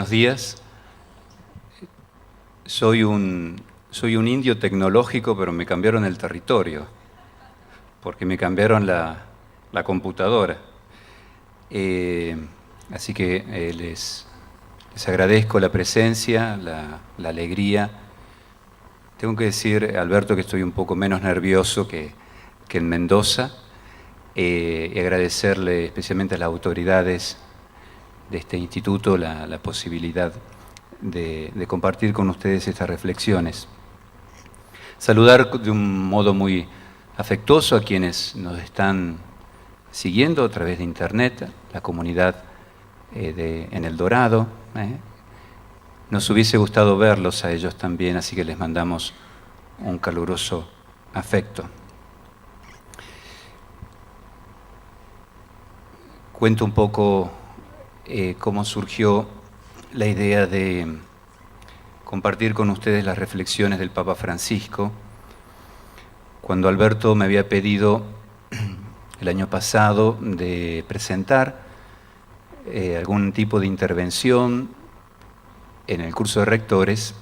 buenos días. Soy un indio tecnológico, pero me cambiaron el territorio, porque me cambiaron la computadora. Así que les agradezco la presencia, la alegría. Tengo que decir, Alberto, que estoy un poco menos nervioso que en Mendoza, y agradecerle especialmente a las autoridades de este instituto la posibilidad de compartir con ustedes estas reflexiones. Saludar de un modo muy afectuoso a quienes nos están siguiendo a través de internet, la comunidad en El Dorado. Nos hubiese gustado verlos a ellos también, así que les mandamos un caluroso afecto. Cuento un poco cómo surgió la idea de compartir con ustedes las reflexiones del Papa Francisco. Cuando Alberto me había pedido el año pasado de presentar algún tipo de intervención en el curso de rectores,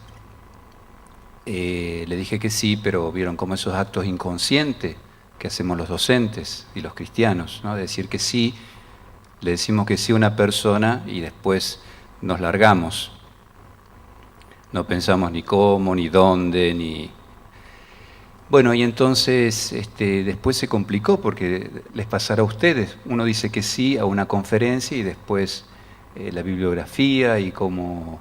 le dije que sí, pero vieron como esos actos inconscientes que hacemos los docentes y los cristianos, ¿no? De decir que sí, le decimos que sí a una persona y después nos largamos. No pensamos ni cómo, ni dónde, ni... Bueno, y entonces después se complicó porque les pasará a ustedes. Uno dice que sí a una conferencia y después la bibliografía y cómo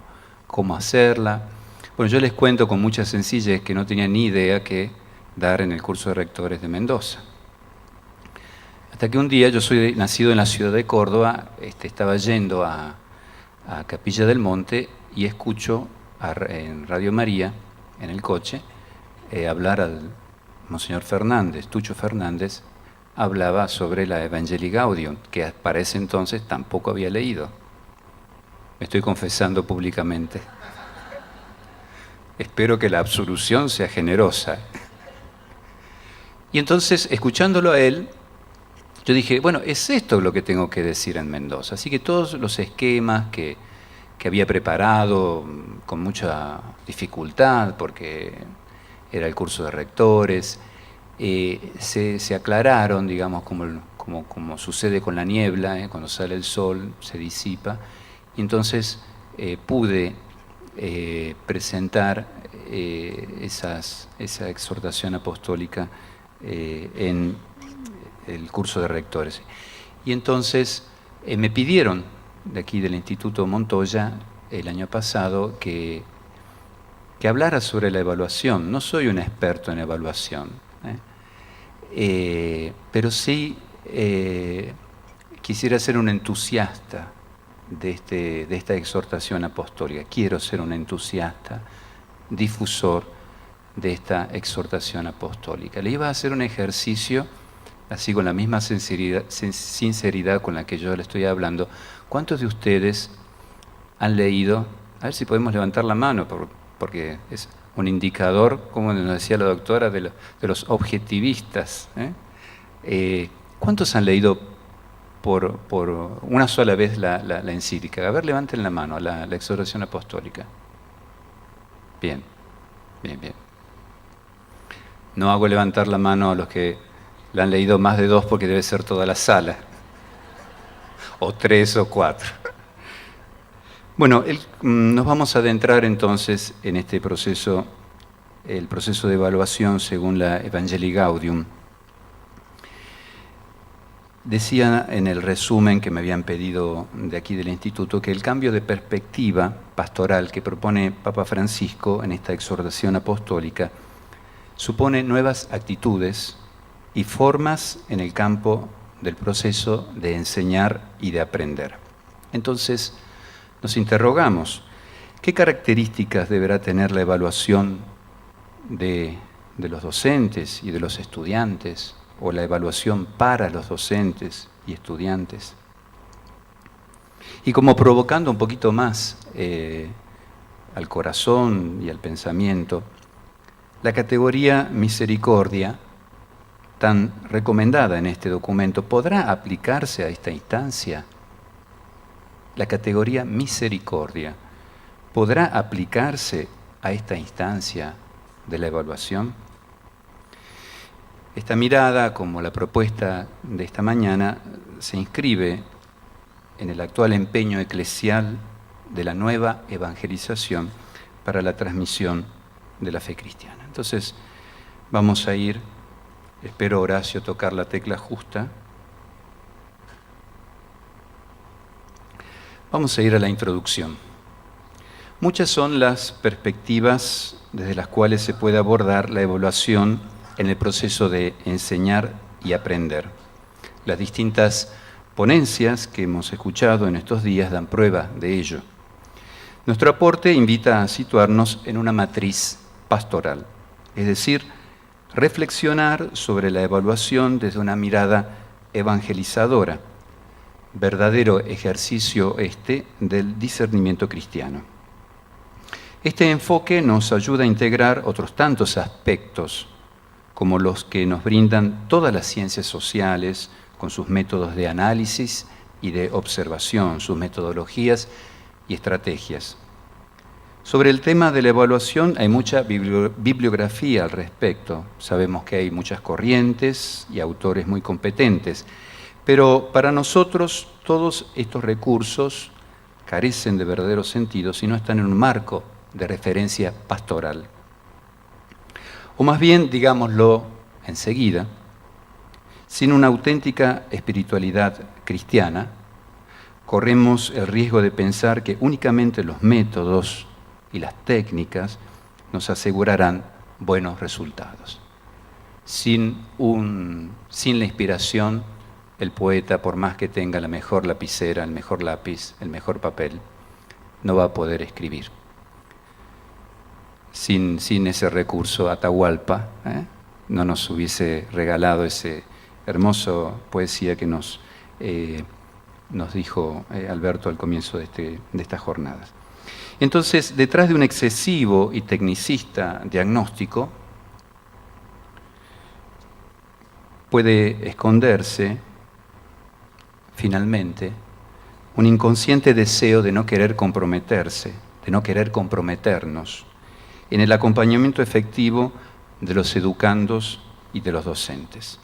hacerla. Bueno, yo les cuento con mucha sencillez que no tenía ni idea qué dar en el curso de rectores de Mendoza. Hasta que un día, yo soy nacido en la ciudad de Córdoba, estaba yendo a Capilla del Monte y escucho en Radio María, en el coche, hablar al Monseñor Fernández. Tucho Fernández hablaba sobre la Evangelii Gaudium, que para ese entonces tampoco había leído. Me estoy confesando públicamente. Espero que la absolución sea generosa. Y entonces, escuchándolo a él, yo dije, bueno, es esto lo que tengo que decir en Mendoza. Así que todos los esquemas que había preparado con mucha dificultad, porque era el curso de rectores, se aclararon, digamos, como sucede con la niebla, cuando sale el sol se disipa, y entonces pude presentar esa exhortación apostólica en el curso de rectores. Y entonces me pidieron de aquí del Instituto Montoya el año pasado que hablara sobre la evaluación. No soy un experto en evaluación, pero sí quisiera ser un entusiasta de esta exhortación apostólica. Quiero ser un entusiasta, difusor de esta exhortación apostólica. Le iba a hacer un ejercicio así con la misma sinceridad con la que yo le estoy hablando. ¿Cuántos de ustedes han leído? A ver si podemos levantar la mano, porque es un indicador, como nos decía la doctora, de los objetivistas. ¿Cuántos han leído por una sola vez la encíclica? A ver, levanten la mano, la exhortación apostólica. Bien, bien, bien. No hago levantar la mano a los que la han leído más de 2 porque debe ser toda la sala, o 3 o 4. Bueno, nos vamos a adentrar entonces en este proceso, el proceso de evaluación según la Evangelii Gaudium. Decía en el resumen que me habían pedido de aquí del Instituto que el cambio de perspectiva pastoral que propone Papa Francisco en esta exhortación apostólica supone nuevas actitudes y formas en el campo del proceso de enseñar y de aprender. Entonces, nos interrogamos, ¿qué características deberá tener la evaluación de los docentes y de los estudiantes, o la evaluación para los docentes y estudiantes? Y como provocando un poquito más al corazón y al pensamiento, la categoría misericordia, tan recomendada en este documento, ¿podrá aplicarse a esta instancia? La categoría misericordia. ¿podrá aplicarse a esta instancia de la evaluación? Esta mirada, como la propuesta de esta mañana, se inscribe en el actual empeño eclesial de la nueva evangelización para la transmisión de la fe cristiana. Entonces, vamos a ir, espero Horacio tocar la tecla justa. Vamos a ir a la introducción. Muchas son las perspectivas desde las cuales se puede abordar la evaluación en el proceso de enseñar y aprender. Las distintas ponencias que hemos escuchado en estos días dan prueba de ello. Nuestro aporte invita a situarnos en una matriz pastoral, es decir, reflexionar sobre la evaluación desde una mirada evangelizadora, verdadero ejercicio del discernimiento cristiano. Este enfoque nos ayuda a integrar otros tantos aspectos, como los que nos brindan todas las ciencias sociales, con sus métodos de análisis y de observación, sus metodologías y estrategias. Sobre el tema de la evaluación hay mucha bibliografía al respecto. Sabemos que hay muchas corrientes y autores muy competentes, pero para nosotros todos estos recursos carecen de verdadero sentido si no están en un marco de referencia pastoral. O más bien, digámoslo enseguida, sin una auténtica espiritualidad cristiana, corremos el riesgo de pensar que únicamente los métodos y las técnicas nos asegurarán buenos resultados. Sin la inspiración, el poeta, por más que tenga la mejor lapicera, el mejor lápiz, el mejor papel, no va a poder escribir. Sin ese recurso Atahualpa, no nos hubiese regalado ese hermoso poesía que nos dijo Alberto al comienzo de estas jornadas. Entonces, detrás de un excesivo y tecnicista diagnóstico puede esconderse, finalmente, un inconsciente deseo de no querer comprometerse, de no querer comprometernos en el acompañamiento efectivo de los educandos y de los docentes.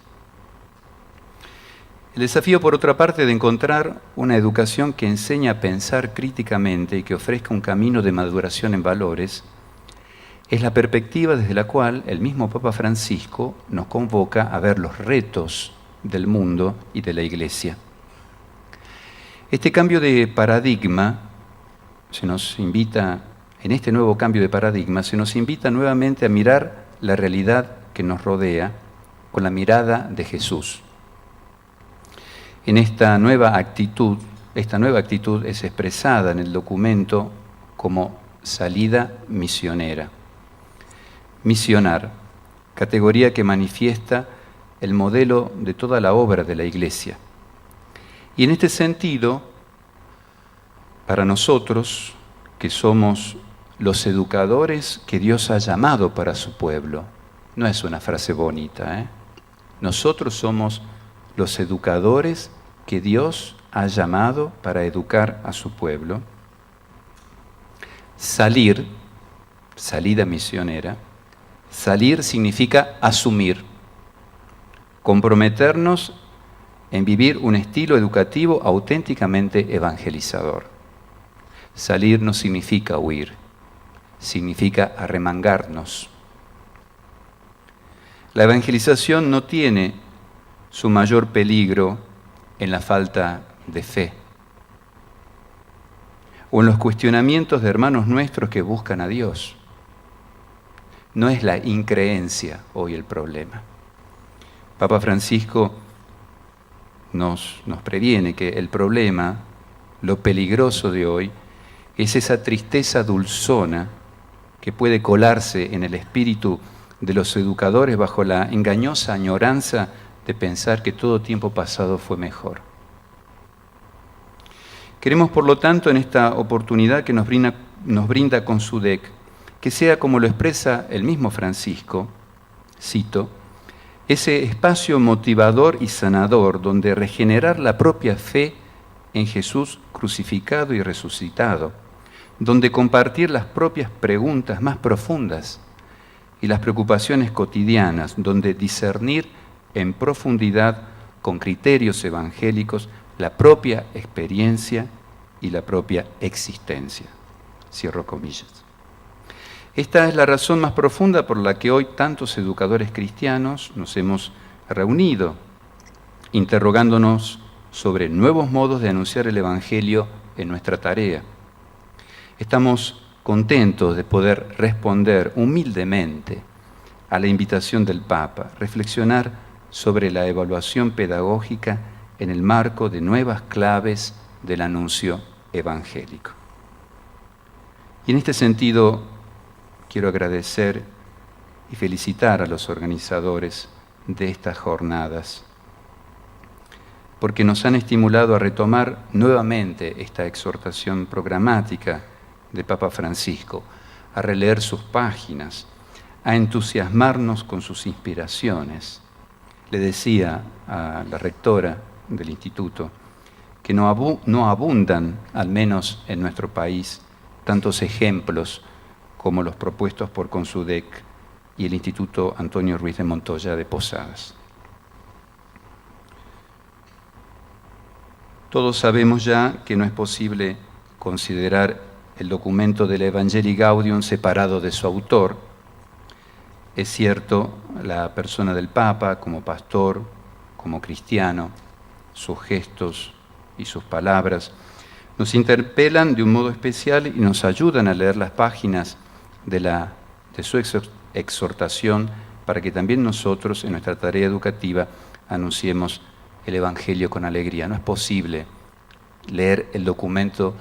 El desafío, por otra parte, de encontrar una educación que enseñe a pensar críticamente y que ofrezca un camino de maduración en valores, es la perspectiva desde la cual el mismo Papa Francisco nos convoca a ver los retos del mundo y de la Iglesia. Este cambio de paradigma se nos invita, en este nuevo cambio de paradigma, se nos invita nuevamente a mirar la realidad que nos rodea con la mirada de Jesús. En esta nueva actitud es expresada en el documento como salida misionera. Misionar, categoría que manifiesta el modelo de toda la obra de la Iglesia. Y en este sentido, para nosotros, que somos los educadores que Dios ha llamado para su pueblo, no es una frase bonita, Nosotros somos los educadores que Dios ha llamado para educar a su pueblo. Salida misionera, salir significa asumir, comprometernos en vivir un estilo educativo auténticamente evangelizador. Salir no significa huir, significa arremangarnos. La evangelización no tiene su mayor peligro en la falta de fe o en los cuestionamientos de hermanos nuestros que buscan a Dios. No es la increencia hoy el problema. Papa Francisco nos previene que el problema, lo peligroso de hoy, es esa tristeza dulzona que puede colarse en el espíritu de los educadores bajo la engañosa añoranza de pensar que todo tiempo pasado fue mejor. Queremos, por lo tanto, en esta oportunidad que nos brinda con su DEC, que sea como lo expresa el mismo Francisco, cito, ese espacio motivador y sanador donde regenerar la propia fe en Jesús crucificado y resucitado, donde compartir las propias preguntas más profundas y las preocupaciones cotidianas, donde discernir en profundidad con criterios evangélicos la propia experiencia y la propia existencia. Cierro comillas. Esta es la razón más profunda por la que hoy tantos educadores cristianos nos hemos reunido, interrogándonos sobre nuevos modos de anunciar el Evangelio en nuestra tarea. Estamos contentos de poder responder humildemente a la invitación del Papa, reflexionar sobre la evaluación pedagógica en el marco de nuevas claves del anuncio evangélico. Y en este sentido, quiero agradecer y felicitar a los organizadores de estas jornadas, porque nos han estimulado a retomar nuevamente esta exhortación programática de Papa Francisco, a releer sus páginas, a entusiasmarnos con sus inspiraciones. Le decía a la rectora del instituto que no abundan, al menos en nuestro país, tantos ejemplos como los propuestos por Consudec y el Instituto Antonio Ruiz de Montoya de Posadas. Todos sabemos ya que no es posible considerar el documento del Evangelii Gaudium separado de su autor. Es cierto, la persona del Papa como pastor, como cristiano, sus gestos y sus palabras nos interpelan de un modo especial y nos ayudan a leer las páginas de su exhortación para que también nosotros en nuestra tarea educativa anunciemos el Evangelio con alegría. No es posible leer el documento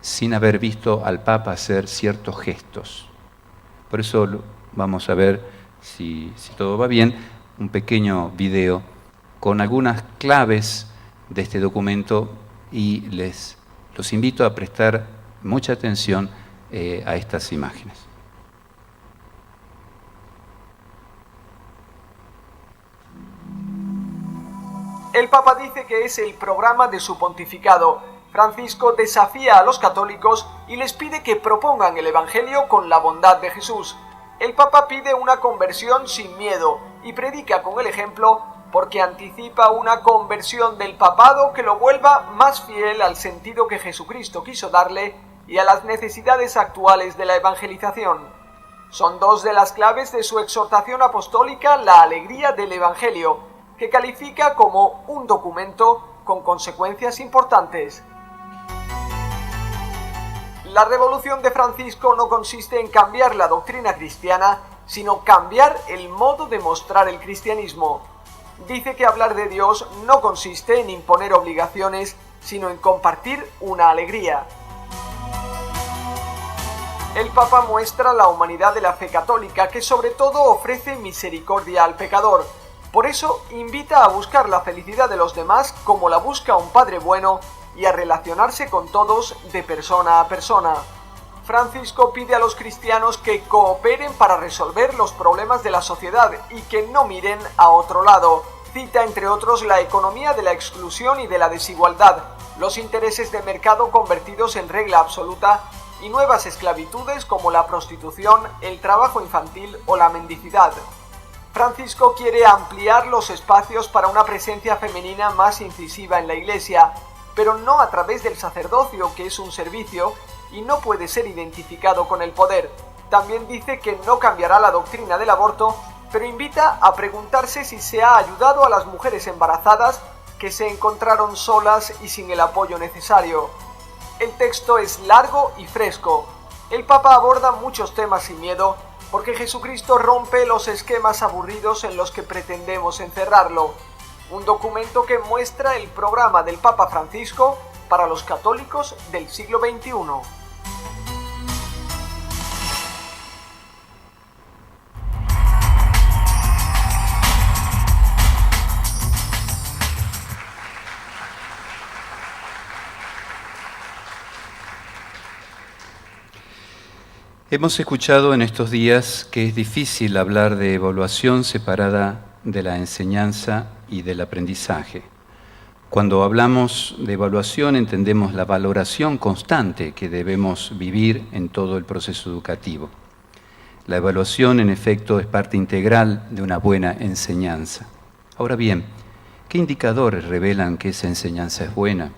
sin haber visto al Papa hacer ciertos gestos. Por eso vamos a ver, si todo va bien, un pequeño video con algunas claves de este documento y los invito a prestar mucha atención a estas imágenes. El Papa dice que es el programa de su pontificado. Francisco desafía a los católicos y les pide que propongan el Evangelio con la bondad de Jesús. El Papa pide una conversión sin miedo y predica con el ejemplo porque anticipa una conversión del papado que lo vuelva más fiel al sentido que Jesucristo quiso darle y a las necesidades actuales de la evangelización. Son dos de las claves de su exhortación apostólica, la alegría del Evangelio, que califica como un documento con consecuencias importantes. La revolución de Francisco no consiste en cambiar la doctrina cristiana, sino cambiar el modo de mostrar el cristianismo. Dice que hablar de Dios no consiste en imponer obligaciones, sino en compartir una alegría. El Papa muestra la humanidad de la fe católica, que sobre todo ofrece misericordia al pecador. Por eso invita a buscar la felicidad de los demás como la busca un Padre bueno y a relacionarse con todos de persona a persona. Francisco pide a los cristianos que cooperen para resolver los problemas de la sociedad y que no miren a otro lado. Cita entre otros la economía de la exclusión y de la desigualdad, los intereses de mercado convertidos en regla absoluta y nuevas esclavitudes como la prostitución, el trabajo infantil o la mendicidad. Francisco quiere ampliar los espacios para una presencia femenina más incisiva en la Iglesia, pero no a través del sacerdocio, que es un servicio y no puede ser identificado con el poder. También dice que no cambiará la doctrina del aborto, pero invita a preguntarse si se ha ayudado a las mujeres embarazadas que se encontraron solas y sin el apoyo necesario. El texto es largo y fresco. El Papa aborda muchos temas sin miedo, porque Jesucristo rompe los esquemas aburridos en los que pretendemos encerrarlo. Un documento que muestra el programa del Papa Francisco para los católicos del siglo XXI. Hemos escuchado en estos días que es difícil hablar de evaluación separada de la enseñanza y del aprendizaje, Cuando hablamos de evaluación entendemos la valoración constante que debemos vivir en todo el proceso educativo. La evaluación, en efecto, es parte integral de una buena enseñanza. Ahora bien, ¿qué indicadores revelan que esa enseñanza es buena?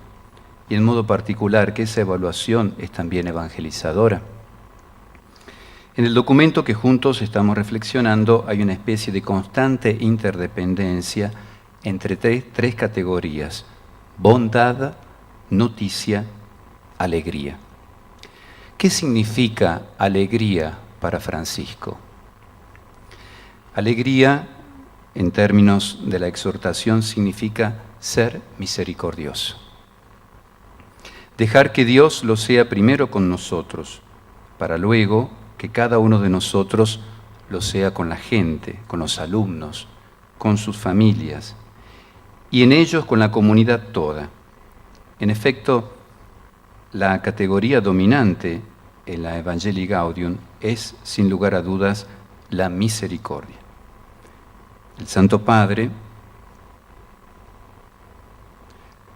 Y en modo particular, que esa evaluación es también evangelizadora. En el documento que juntos estamos reflexionando hay una especie de constante interdependencia entre tres categorías: bondad, noticia, alegría. ¿Qué significa alegría para Francisco? Alegría, en términos de la exhortación, significa ser misericordioso. Dejar que Dios lo sea primero con nosotros, para luego que cada uno de nosotros lo sea con la gente, con los alumnos, con sus familias, y en ellos con la comunidad toda. En efecto, la categoría dominante en la Evangelii Gaudium es, sin lugar a dudas, la misericordia. El Santo Padre,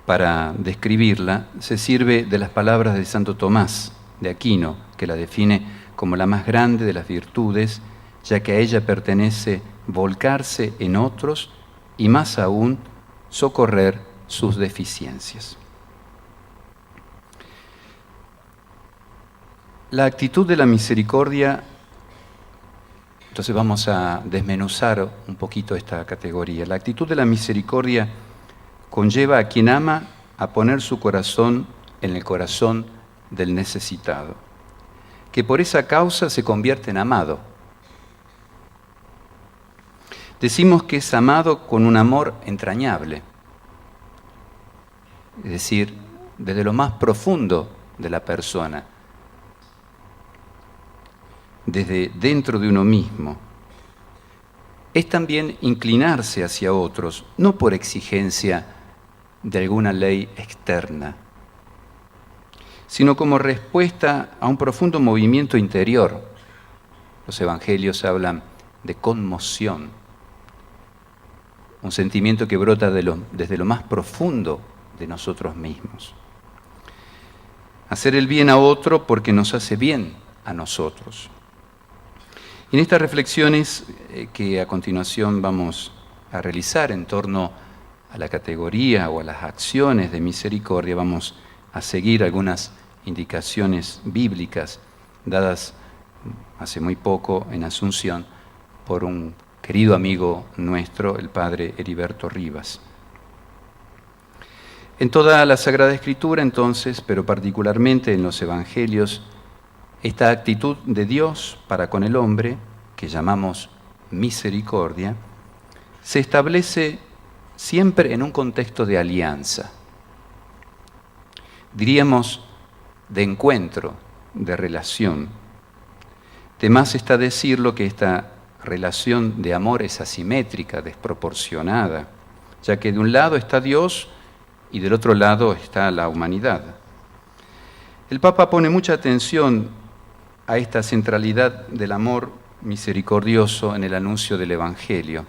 para describirla, se sirve de las palabras de Santo Tomás de Aquino, que la define como la más grande de las virtudes, ya que a ella pertenece volcarse en otros y más aún socorrer sus deficiencias. La actitud de la misericordia, entonces vamos a desmenuzar un poquito esta categoría. La actitud de la misericordia conlleva a quien ama a poner su corazón en el corazón del necesitado, que por esa causa se convierte en amado. Decimos que es amado con un amor entrañable, es decir, desde lo más profundo de la persona, desde dentro de uno mismo. Es también inclinarse hacia otros, no por exigencia de alguna ley externa, sino como respuesta a un profundo movimiento interior. Los evangelios hablan de conmoción, un sentimiento que brota desde lo más profundo de nosotros mismos. Hacer el bien a otro porque nos hace bien a nosotros. Y en estas reflexiones que a continuación vamos a realizar en torno a la categoría o a las acciones de misericordia, vamos a seguir algunas indicaciones bíblicas dadas hace muy poco en Asunción por un querido amigo nuestro, el padre Heriberto Rivas. En toda la Sagrada Escritura, entonces, pero particularmente en los Evangelios, esta actitud de Dios para con el hombre, que llamamos misericordia, se establece siempre en un contexto de alianza. Diríamos de encuentro, de relación. De más está decirlo que esta relación de amor es asimétrica, desproporcionada, ya que de un lado está Dios y del otro lado está la humanidad. El Papa pone mucha atención a esta centralidad del amor misericordioso en el anuncio del Evangelio.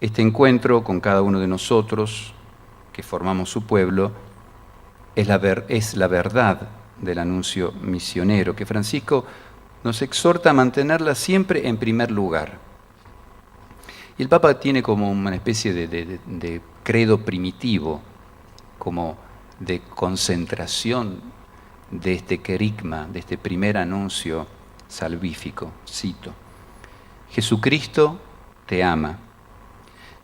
Este encuentro con cada uno de nosotros, que formamos su pueblo, es la verdad del anuncio misionero, que Francisco nos exhorta a mantenerla siempre en primer lugar. Y el Papa tiene como una especie de credo primitivo, como de concentración de este querigma, de este primer anuncio salvífico. Cito: Jesucristo te ama,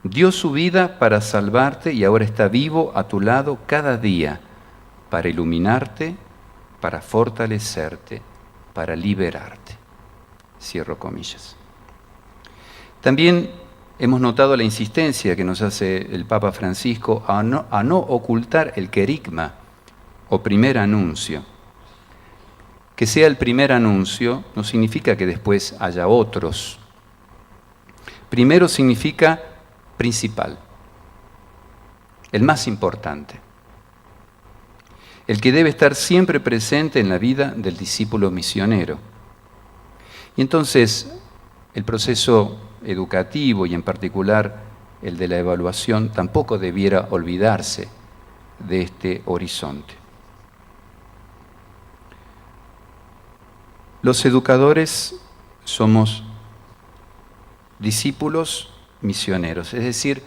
dio su vida para salvarte y ahora está vivo a tu lado cada día para iluminarte, para fortalecerte, para liberarte. Cierro comillas. También hemos notado la insistencia que nos hace el Papa Francisco a no ocultar el querigma o primer anuncio. Que sea el primer anuncio no significa que después haya otros. Primero significa principal, el más importante, el que debe estar siempre presente en la vida del discípulo misionero. Y entonces el proceso educativo y en particular el de la evaluación, tampoco debiera olvidarse de este horizonte. Los educadores somos discípulos misioneros, es decir,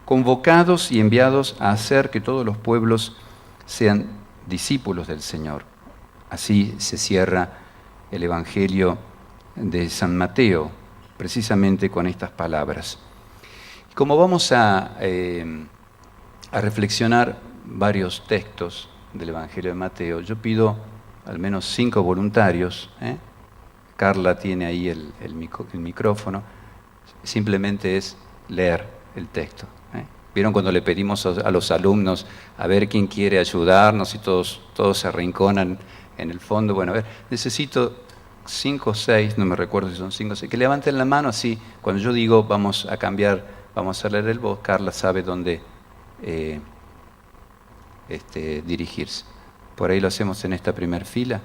convocados y enviados a hacer que todos los pueblos sean discípulos del Señor. Así se cierra el Evangelio de San Mateo, precisamente con estas palabras. Como vamos a reflexionar varios textos del Evangelio de Mateo, yo pido al menos 5 voluntarios. Carla tiene ahí el micrófono. Simplemente es leer el texto. ¿Vieron cuando le pedimos a los alumnos a ver quién quiere ayudarnos y todos se arrinconan en el fondo? Bueno, a ver, necesito 5 o 6, no me recuerdo si son 5 o 6, que levanten la mano así. Cuando yo digo vamos a cambiar, vamos a leer el voz, Carla sabe dónde dirigirse. Por ahí lo hacemos en esta primera fila,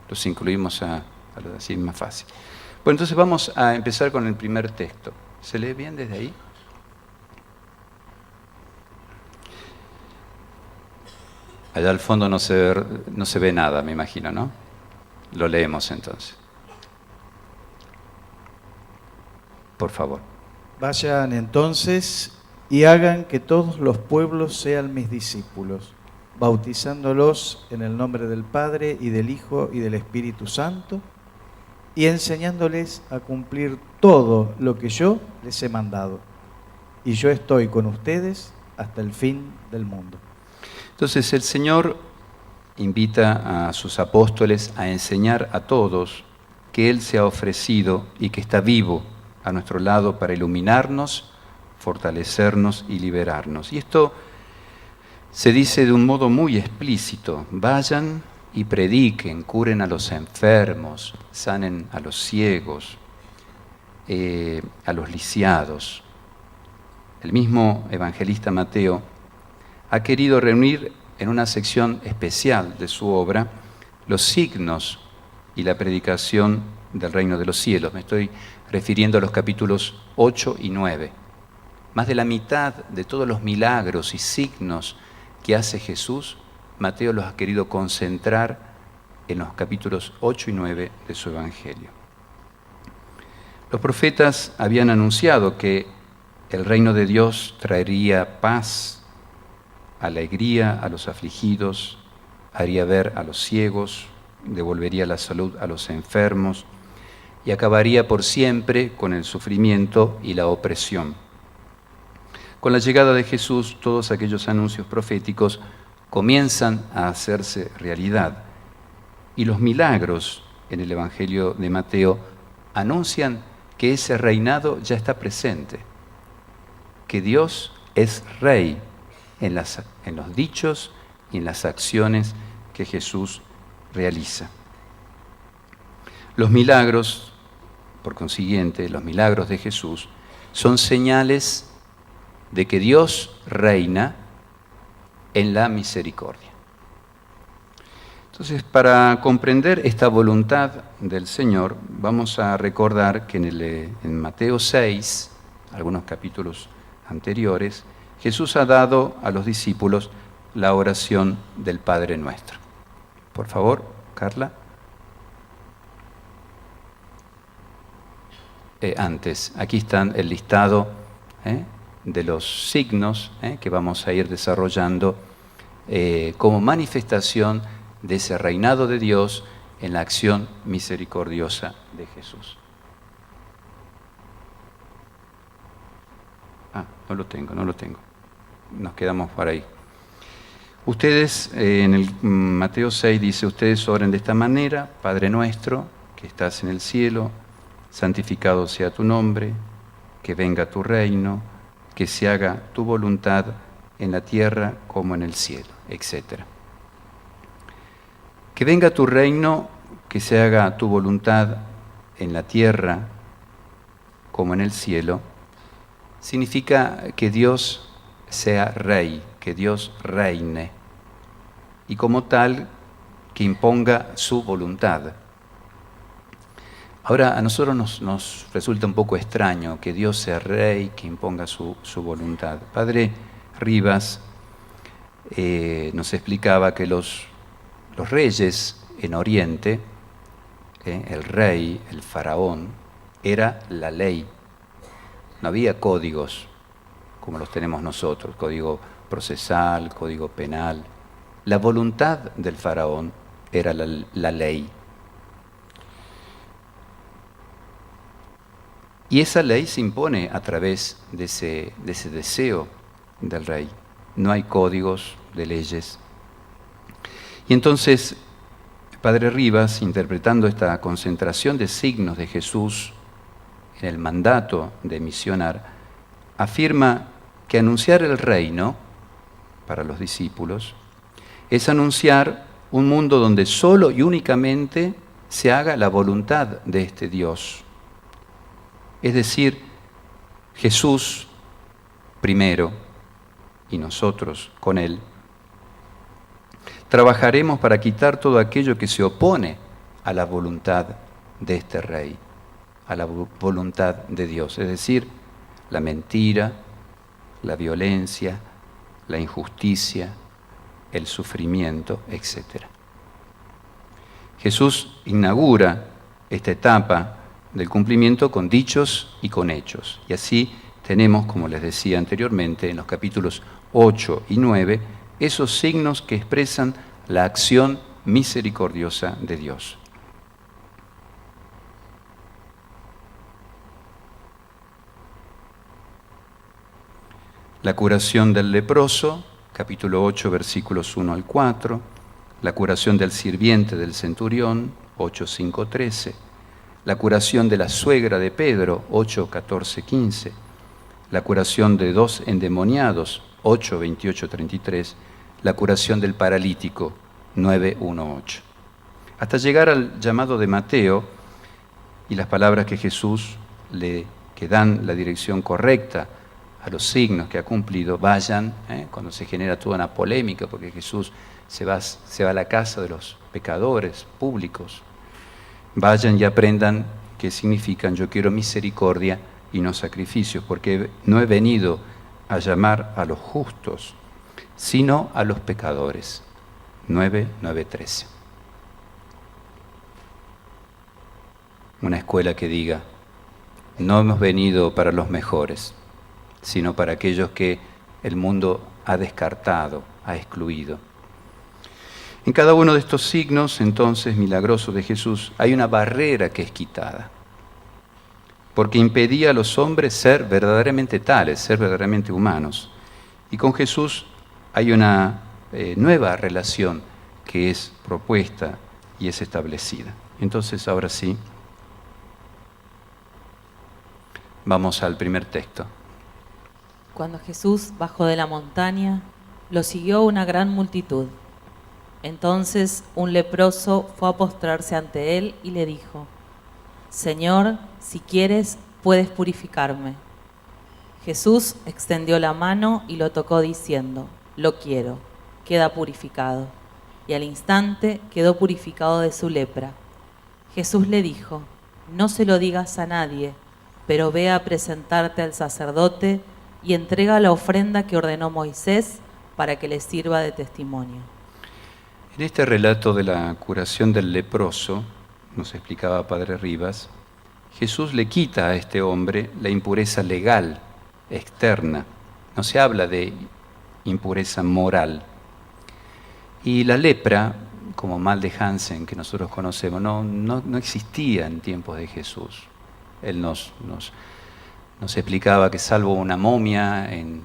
los incluimos así es más fácil. Bueno, entonces vamos a empezar con el primer texto. ¿Se lee bien desde ahí? Allá al fondo no se ve nada, me imagino, ¿no? Lo leemos entonces. Por favor. Vayan entonces y hagan que todos los pueblos sean mis discípulos, bautizándolos en el nombre del Padre y del Hijo y del Espíritu Santo, y enseñándoles a cumplir todo lo que yo les he mandado. Y yo estoy con ustedes hasta el fin del mundo. Entonces el Señor invita a sus apóstoles a enseñar a todos que Él se ha ofrecido y que está vivo a nuestro lado para iluminarnos, fortalecernos y liberarnos. Y esto se dice de un modo muy explícito: vayan y prediquen, curen a los enfermos, sanen a los ciegos, a los lisiados. El mismo evangelista Mateo ha querido reunir en una sección especial de su obra los signos y la predicación del reino de los cielos. Me estoy refiriendo a los capítulos 8 y 9. Más de la mitad de todos los milagros y signos que hace Jesús, Mateo los ha querido concentrar en los capítulos 8 y 9 de su Evangelio. Los profetas habían anunciado que el reino de Dios traería paz, alegría a los afligidos, haría ver a los ciegos, devolvería la salud a los enfermos y acabaría por siempre con el sufrimiento y la opresión. Con la llegada de Jesús, todos aquellos anuncios proféticos comienzan a hacerse realidad. Y los milagros en el Evangelio de Mateo anuncian que ese reinado ya está presente, que Dios es Rey en los dichos y en las acciones que Jesús realiza. Los milagros, por consiguiente, los milagros de Jesús son señales de que Dios reina en la misericordia. Entonces, para comprender esta voluntad del Señor, vamos a recordar que en Mateo 6, algunos capítulos anteriores, Jesús ha dado a los discípulos la oración del Padre Nuestro. Por favor, Carla. Antes, aquí están el listado de los signos que vamos a ir desarrollando como manifestación de ese reinado de Dios en la acción misericordiosa de Jesús. No lo tengo. Nos quedamos por ahí. Ustedes, en el Mateo 6 dice, ustedes oren de esta manera: Padre nuestro, que estás en el cielo, santificado sea tu nombre, que venga tu reino, que se haga tu voluntad en la tierra como en el cielo, etc. Que venga tu reino, que se haga tu voluntad en la tierra como en el cielo, significa que Dios sea rey, que Dios reine, y como tal, que imponga su voluntad. Ahora, a nosotros nos resulta un poco extraño que Dios sea rey, que imponga su voluntad. Padre Rivas nos explicaba que los reyes en Oriente, el rey, el faraón, era la ley. No había códigos como los tenemos nosotros, código procesal, código penal. La voluntad del faraón era la ley. Y esa ley se impone a través de ese deseo del rey. No hay códigos de leyes. Y entonces, Padre Rivas, interpretando esta concentración de signos de Jesús en el mandato de misionar, afirma que anunciar el reino para los discípulos es anunciar un mundo donde solo y únicamente se haga la voluntad de este Dios. Es decir, Jesús primero y nosotros con Él trabajaremos para quitar todo aquello que se opone a la voluntad de este Rey, a la voluntad de Dios, es decir, la mentira, la violencia, la injusticia, el sufrimiento, etc. Jesús inaugura esta etapa del cumplimiento con dichos y con hechos. Y así tenemos, como les decía anteriormente, en los capítulos 8 y 9, esos signos que expresan la acción misericordiosa de Dios. La curación del leproso, capítulo 8, versículos 1 al 4, la curación del sirviente del centurión, 8, 5, 13, la curación de la suegra de Pedro, 8, 14, 15, la curación de 2 endemoniados, 8, 28, 33, la curación del paralítico, 9, 1, 8. Hasta llegar al llamado de Mateo y las palabras que Jesús que dan la dirección correcta a los signos que ha cumplido, vayan, cuando se genera toda una polémica, porque Jesús se va a la casa de los pecadores públicos. Vayan y aprendan qué significan: yo quiero misericordia y no sacrificios, porque no he venido a llamar a los justos, sino a los pecadores. 9, 9, 13. Una escuela que diga: no hemos venido para los mejores, sino para aquellos que el mundo ha descartado, ha excluido. En cada uno de estos signos, entonces, milagrosos de Jesús, hay una barrera que es quitada, porque impedía a los hombres ser verdaderamente tales, ser verdaderamente humanos. Y con Jesús hay una nueva relación que es propuesta y es establecida. Entonces, ahora sí, vamos al primer texto. Cuando Jesús bajó de la montaña, lo siguió una gran multitud. Entonces un leproso fue a postrarse ante él y le dijo: Señor, si quieres, puedes purificarme. Jesús extendió la mano y lo tocó diciendo: Lo quiero, queda purificado. Y al instante quedó purificado de su lepra. Jesús le dijo: No se lo digas a nadie, pero ve a presentarte al sacerdote y entrega la ofrenda que ordenó Moisés para que le sirva de testimonio. En este relato de la curación del leproso, nos explicaba Padre Rivas, Jesús le quita a este hombre la impureza legal, externa. No se habla de impureza moral. Y la lepra, como mal de Hansen que nosotros conocemos, no existía en tiempos de Jesús. Él nos explicaba que salvo una momia en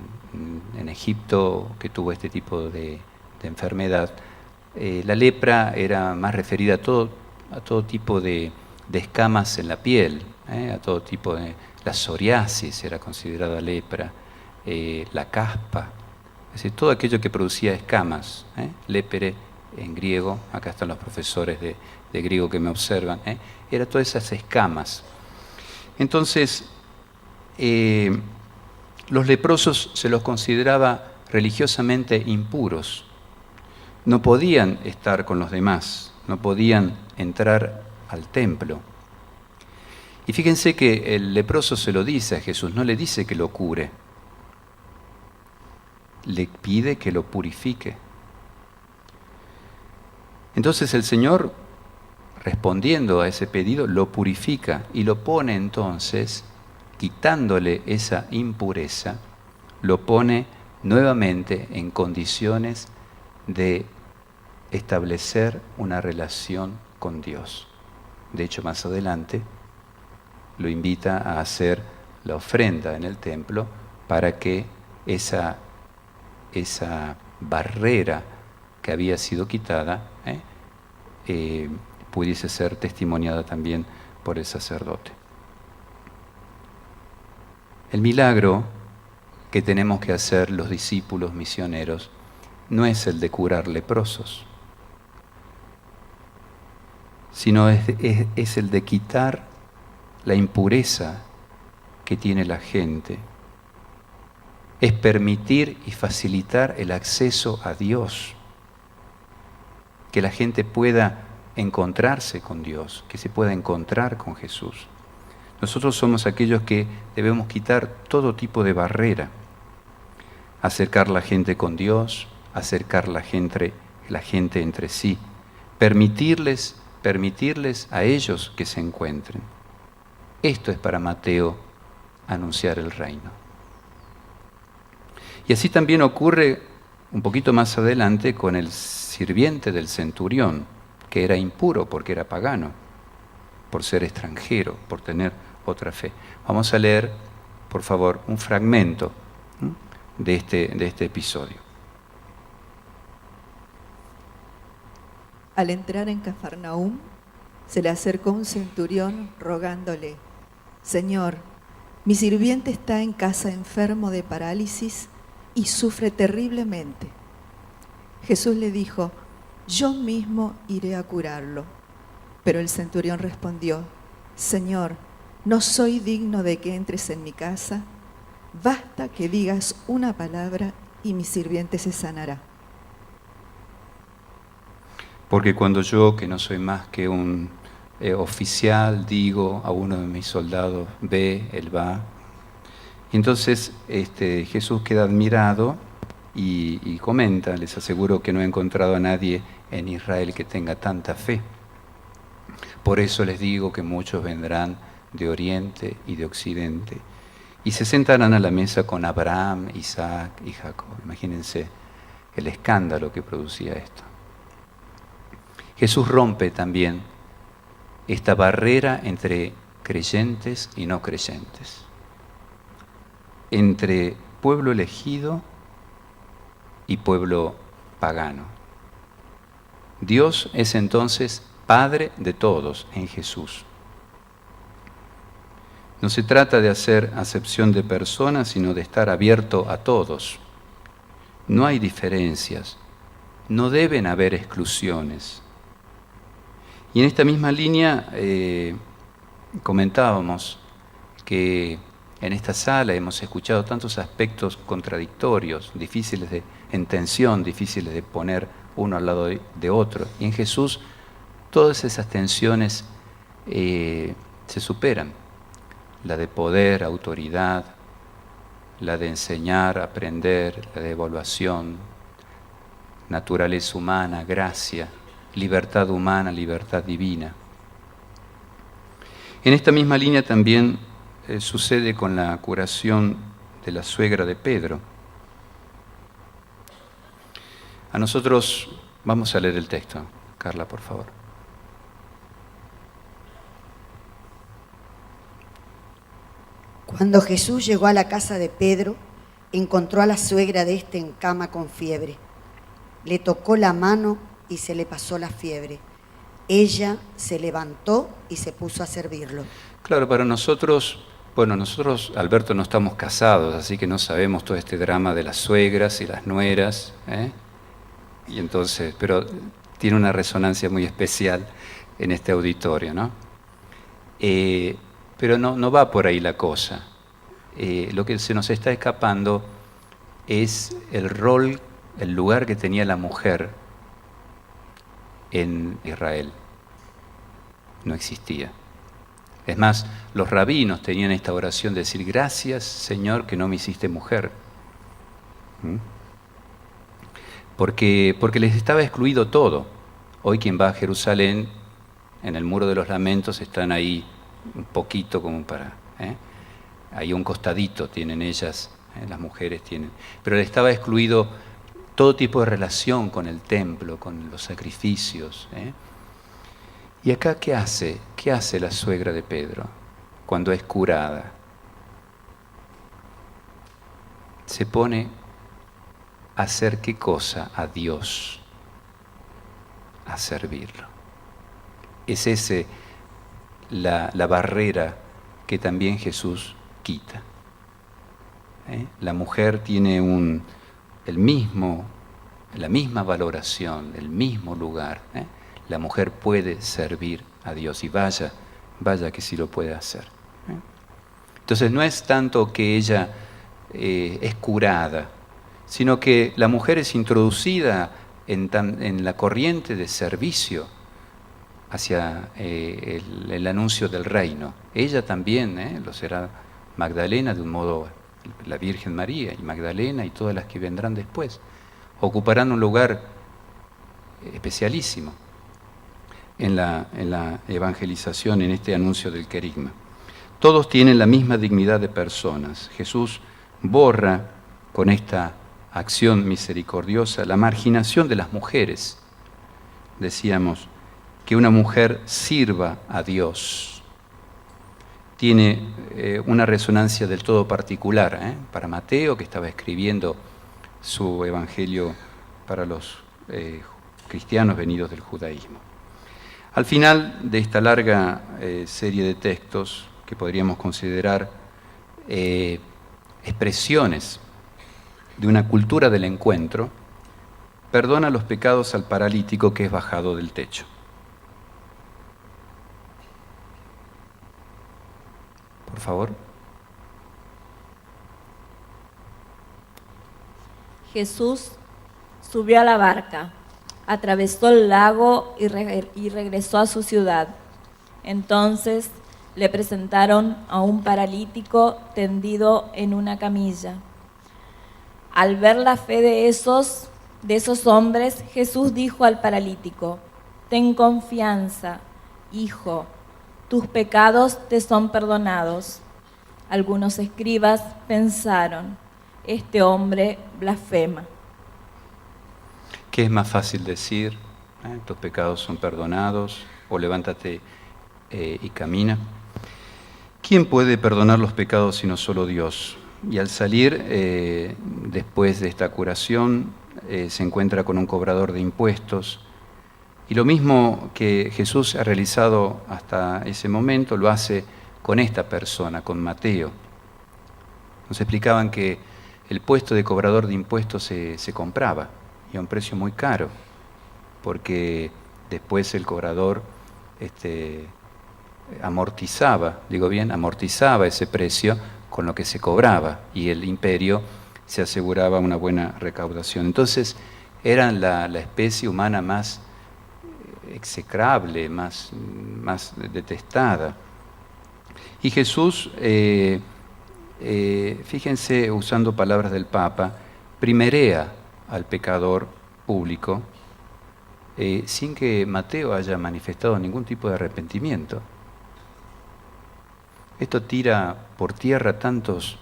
Egipto que tuvo este tipo de enfermedad, la lepra era más referida a todo tipo de escamas en la piel, a todo tipo de... La psoriasis era considerada lepra, la caspa, es decir, todo aquello que producía escamas, lepere en griego, acá están los profesores de griego que me observan, era todas esas escamas. Entonces, los leprosos se los consideraba religiosamente impuros. No podían estar con los demás, no podían entrar al templo. Y fíjense que el leproso se lo dice a Jesús, no le dice que lo cure, le pide que lo purifique. Entonces el Señor, respondiendo a ese pedido, lo purifica y lo pone entonces, quitándole esa impureza, lo pone nuevamente en condiciones de establecer una relación con Dios. De hecho, más adelante lo invita a hacer la ofrenda en el templo para que esa barrera que había sido quitada pudiese ser testimoniada también por el sacerdote. El milagro que tenemos que hacer los discípulos misioneros no es el de curar leprosos, sino es el de quitar la impureza que tiene la gente. Es permitir y facilitar el acceso a Dios, que la gente pueda encontrarse con Dios, que se pueda encontrar con Jesús. Nosotros somos aquellos que debemos quitar todo tipo de barrera, acercar la gente con Dios, acercar la gente entre sí, permitirles a ellos que se encuentren. Esto es para Mateo anunciar el reino. Y así también ocurre un poquito más adelante con el sirviente del centurión, que era impuro porque era pagano, por ser extranjero, por tener otra fe. Vamos a leer, por favor, un fragmento de este episodio. Al entrar en Cafarnaúm, se le acercó un centurión rogándole: Señor, mi sirviente está en casa enfermo de parálisis y sufre terriblemente. Jesús le dijo: yo mismo iré a curarlo. Pero el centurión respondió: Señor, no soy digno de que entres en mi casa. Basta que digas una palabra y mi sirviente se sanará. Porque cuando yo, que no soy más que un oficial, digo a uno de mis soldados, ve, él va. Y entonces Jesús queda admirado y comenta: les aseguro que no he encontrado a nadie en Israel que tenga tanta fe. Por eso les digo que muchos vendrán de oriente y de occidente y se sentarán a la mesa con Abraham, Isaac y Jacob. Imagínense el escándalo que producía esto. Jesús rompe también esta barrera entre creyentes y no creyentes, entre pueblo elegido y pueblo pagano. Dios es entonces Padre de todos en Jesús. No se trata de hacer acepción de personas, sino de estar abierto a todos. No hay diferencias, no deben haber exclusiones. Y en esta misma línea comentábamos que en esta sala hemos escuchado tantos aspectos contradictorios, difíciles en tensión, difíciles de poner uno al lado de otro. Y en Jesús todas esas tensiones se superan. La de poder, autoridad, la de enseñar, aprender, la de evaluación, naturaleza humana, gracia, libertad humana, libertad divina. En esta misma línea también sucede con la curación de la suegra de Pedro. A nosotros, vamos a leer el texto. Carla, por favor. Cuando Jesús llegó a la casa de Pedro, encontró a la suegra de éste en cama con fiebre. Le tocó la mano y se le pasó la fiebre. Ella se levantó y se puso a servirlo. Claro, para nosotros, Alberto, no estamos casados, así que no sabemos todo este drama de las suegras y las nueras, y entonces, pero tiene una resonancia muy especial en este auditorio, ¿no? Pero no va por ahí la cosa. Lo que se nos está escapando es el rol, el lugar que tenía la mujer en Israel. No existía. Es más, los rabinos tenían esta oración de decir, gracias Señor que no me hiciste mujer. ¿Mm? Porque les estaba excluido todo. Hoy quien va a Jerusalén, en el Muro de los Lamentos, están ahí un poquito como para... Ahí un costadito tienen ellas, las mujeres tienen. Pero les estaba excluido todo tipo de relación con el templo, con los sacrificios. ¿Y acá qué hace? ¿Qué hace la suegra de Pedro cuando es curada? Se pone a hacer ¿qué cosa? A Dios, a servirlo. Es ese la barrera que también Jesús quita. La mujer tiene la misma valoración, el mismo lugar. La mujer puede servir a Dios y vaya que sí lo puede hacer. Entonces no es tanto que ella es curada, sino que la mujer es introducida en la corriente de servicio hacia el anuncio del reino. Ella también lo será Magdalena, de un modo la Virgen María y Magdalena y todas las que vendrán después. Ocuparán un lugar especialísimo en la evangelización, en este anuncio del querigma. Todos tienen la misma dignidad de personas. Jesús borra con esta acción misericordiosa la marginación de las mujeres. Decíamos que una mujer sirva a Dios. Tiene una resonancia del todo particular para Mateo, que estaba escribiendo su evangelio para los cristianos venidos del judaísmo. Al final de esta larga serie de textos, que podríamos considerar expresiones de una cultura del encuentro, perdona los pecados al paralítico que es bajado del techo. Por favor. Jesús subió a la barca, atravesó el lago y regresó a su ciudad. Entonces le presentaron a un paralítico tendido en una camilla. Al ver la fe de esos hombres, Jesús dijo al paralítico: ten confianza, hijo, tus pecados te son perdonados. Algunos escribas pensaron: este hombre blasfema. ¿Qué es más fácil decir? Tus pecados son perdonados, o levántate y camina. ¿Quién puede perdonar los pecados sino solo Dios? Y al salir, después de esta curación, se encuentra con un cobrador de impuestos. Y lo mismo que Jesús ha realizado hasta ese momento, lo hace con esta persona, con Mateo. Nos explicaban que el puesto de cobrador de impuestos se compraba, y a un precio muy caro, porque después el cobrador amortizaba ese precio con lo que se cobraba, y el imperio se aseguraba una buena recaudación. Entonces eran la especie humana más execrable, más detestada. Y Jesús, fíjense, usando palabras del Papa, primerea al pecador público, sin que Mateo haya manifestado ningún tipo de arrepentimiento. Esto tira por tierra tantos,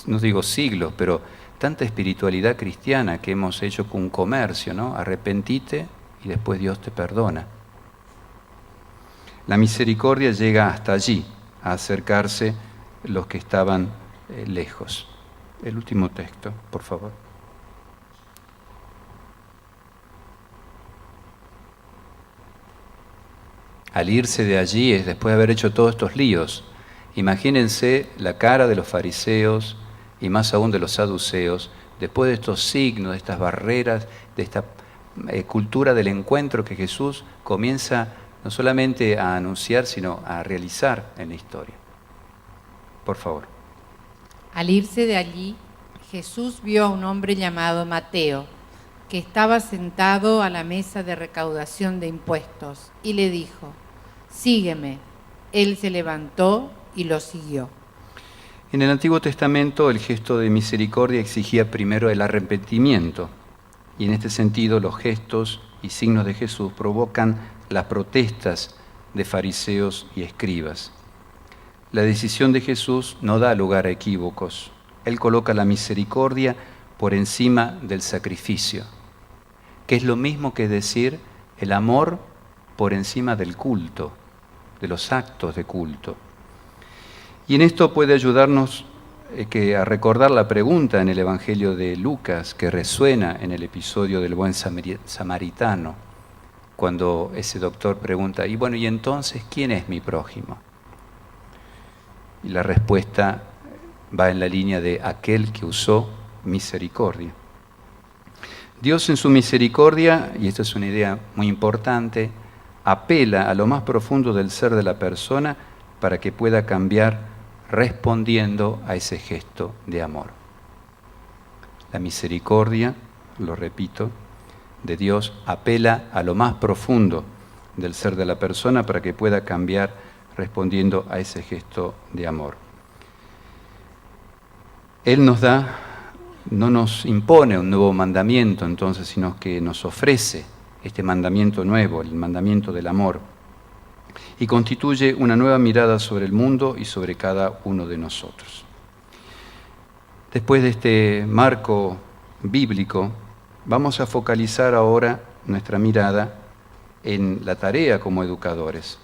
no digo siglos, pero tanta espiritualidad cristiana que hemos hecho con un comercio, ¿no? Arrepentite y después Dios te perdona. La misericordia llega hasta allí, a acercarse los que estaban lejos. El último texto, por favor. Al irse de allí, es después de haber hecho todos estos líos, imagínense la cara de los fariseos y más aún de los saduceos, después de estos signos, de estas barreras, de esta cultura del encuentro que Jesús comienza no solamente a anunciar, sino a realizar en la historia. Por favor. Al irse de allí, Jesús vio a un hombre llamado Mateo, que estaba sentado a la mesa de recaudación de impuestos, y le dijo: sígueme. Él se levantó y lo siguió. En el Antiguo Testamento el gesto de misericordia exigía primero el arrepentimiento, y en este sentido los gestos y signos de Jesús provocan las protestas de fariseos y escribas. La decisión de Jesús no da lugar a equívocos. Él coloca la misericordia por encima del sacrificio, que es lo mismo que decir el amor por encima del culto, de los actos de culto. Y en esto puede ayudarnos a recordar la pregunta en el Evangelio de Lucas, que resuena en el episodio del buen samaritano, cuando ese doctor pregunta, y bueno, ¿y entonces quién es mi prójimo? Y la respuesta va en la línea de aquel que usó misericordia. Dios en su misericordia, y esta es una idea muy importante, apela a lo más profundo del ser de la persona para que pueda cambiar respondiendo a ese gesto de amor. La misericordia, lo repito, de Dios apela a lo más profundo del ser de la persona para que pueda cambiar respondiendo a ese gesto de amor. Él nos da, no nos impone un nuevo mandamiento entonces, sino que nos ofrece este mandamiento nuevo, el mandamiento del amor, y constituye una nueva mirada sobre el mundo y sobre cada uno de nosotros. Después de este marco bíblico, vamos a focalizar ahora nuestra mirada en la tarea como educadores.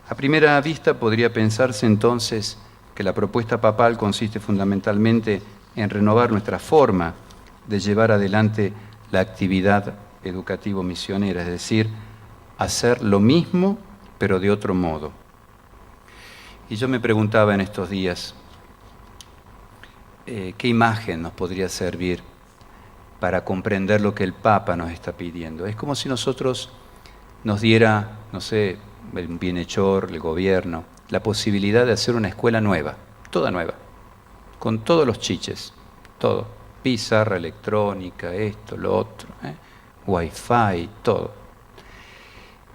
A primera vista podría pensarse entonces que la propuesta papal consiste fundamentalmente en renovar nuestra forma de llevar adelante la actividad educativo-misionera, es decir, hacer lo mismo pero de otro modo. Y yo me preguntaba en estos días, ¿qué imagen nos podría servir para comprender lo que el Papa nos está pidiendo? Es como si nosotros nos diera, no sé, el bienhechor, el gobierno, la posibilidad de hacer una escuela nueva, toda nueva, con todos los chiches, todo, pizarra electrónica, esto, lo otro, wifi, todo.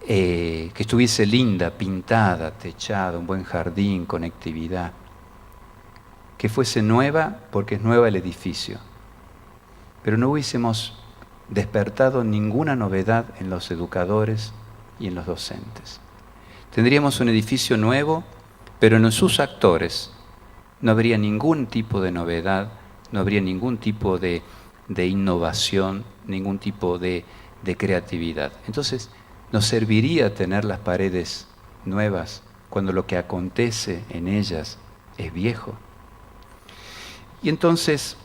Que estuviese linda, pintada, techada, un buen jardín, conectividad. Que fuese nueva porque es nueva el edificio. Pero no hubiésemos despertado ninguna novedad en los educadores y en los docentes. Tendríamos un edificio nuevo, pero en sus actores no habría ningún tipo de novedad, no habría ningún tipo de innovación, ningún tipo de creatividad. Entonces, ¿nos serviría tener las paredes nuevas cuando lo que acontece en ellas es viejo? Y entonces,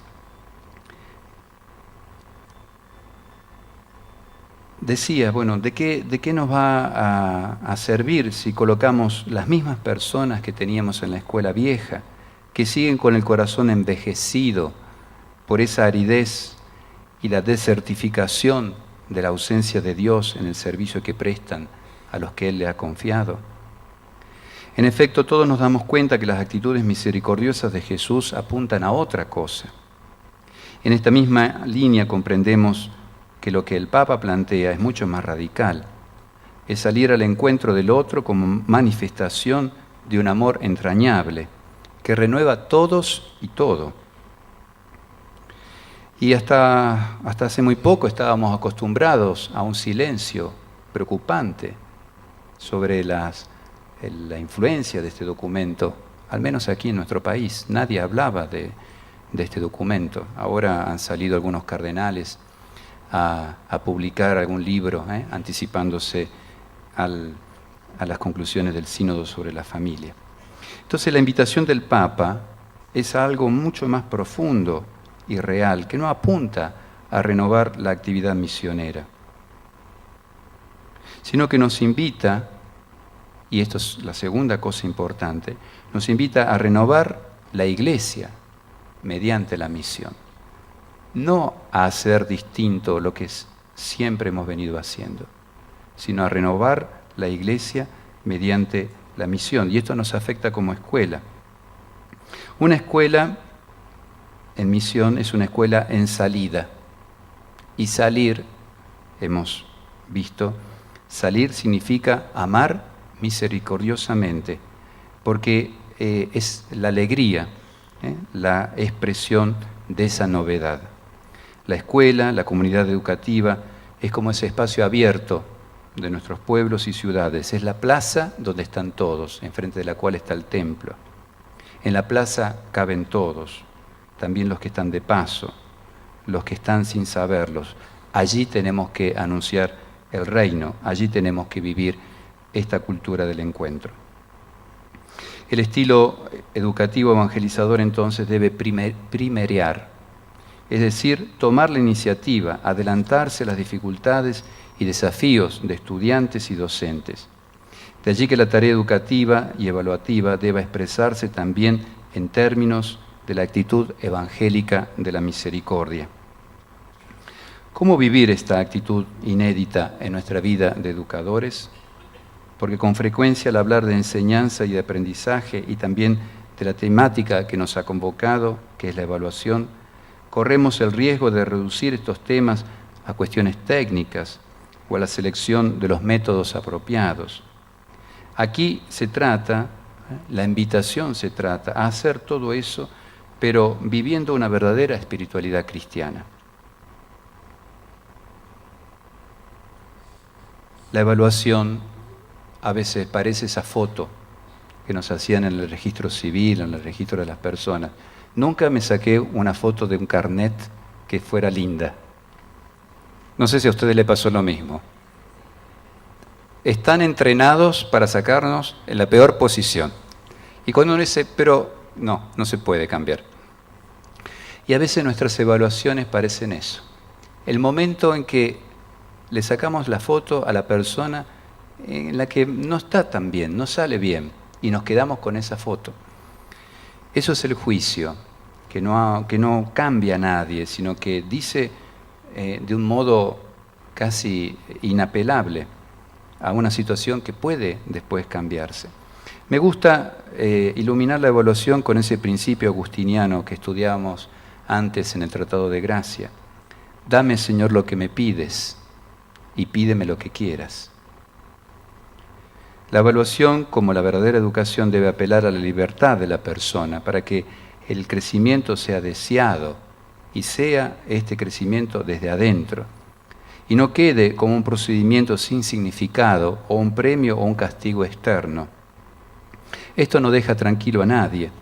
decía, bueno, ¿de qué nos va a servir si colocamos las mismas personas que teníamos en la escuela vieja, que siguen con el corazón envejecido por esa aridez y la desertificación de la ausencia de Dios en el servicio que prestan a los que Él le ha confiado? En efecto, todos nos damos cuenta que las actitudes misericordiosas de Jesús apuntan a otra cosa. En esta misma línea comprendemos que lo que el Papa plantea es mucho más radical. Es salir al encuentro del otro como manifestación de un amor entrañable, que renueva a todos y todo. Y hasta hace muy poco estábamos acostumbrados a un silencio preocupante sobre la influencia de este documento, al menos aquí en nuestro país. Nadie hablaba de este documento. Ahora han salido algunos cardenales a publicar algún libro, anticipándose a las conclusiones del sínodo sobre la familia. Entonces la invitación del Papa es algo mucho más profundo y real, que no apunta a renovar la actividad misionera, sino que nos invita, y esto es la segunda cosa importante, nos invita a renovar la Iglesia mediante la misión, no a hacer distinto lo que siempre hemos venido haciendo, sino a renovar la Iglesia mediante la misión, y esto nos afecta como escuela. Una escuela en misión es una escuela en salida. Y salir, hemos visto, salir significa amar misericordiosamente, porque es la alegría, la expresión de esa novedad. La escuela, la comunidad educativa, es como ese espacio abierto de nuestros pueblos y ciudades. Es la plaza donde están todos, enfrente de la cual está el templo. En la plaza caben todos, también los que están de paso, los que están sin saberlos. Allí tenemos que anunciar el reino, allí tenemos que vivir esta cultura del encuentro. El estilo educativo evangelizador entonces debe primerear, es decir, tomar la iniciativa, adelantarse a las dificultades y desafíos de estudiantes y docentes. De allí que la tarea educativa y evaluativa deba expresarse también en términos de la actitud evangélica de la misericordia. ¿Cómo vivir esta actitud inédita en nuestra vida de educadores? Porque con frecuencia al hablar de enseñanza y de aprendizaje y también de la temática que nos ha convocado, que es la evaluación, corremos el riesgo de reducir estos temas a cuestiones técnicas o a la selección de los métodos apropiados. Aquí se trata, la invitación se trata a hacer todo eso, pero viviendo una verdadera espiritualidad cristiana. La evaluación a veces parece esa foto que nos hacían en el registro civil, en el registro de las personas. Nunca me saqué una foto de un carnet que fuera linda. No sé si a ustedes les pasó lo mismo. Están entrenados para sacarnos en la peor posición. Y cuando uno dice, pero no se puede cambiar. Y a veces nuestras evaluaciones parecen eso. El momento en que le sacamos la foto a la persona en la que no está tan bien, no sale bien, y nos quedamos con esa foto. Eso es el juicio, que no cambia a nadie, sino que dice de un modo casi inapelable a una situación que puede después cambiarse. Me gusta iluminar la evaluación con ese principio agustiniano que estudiábamos antes en el Tratado de Gracia. Dame, Señor, lo que me pides y pídeme lo que quieras. La evaluación, como la verdadera educación, debe apelar a la libertad de la persona para que el crecimiento sea deseado y sea este crecimiento desde adentro y no quede como un procedimiento sin significado o un premio o un castigo externo. Esto no deja tranquilo a nadie.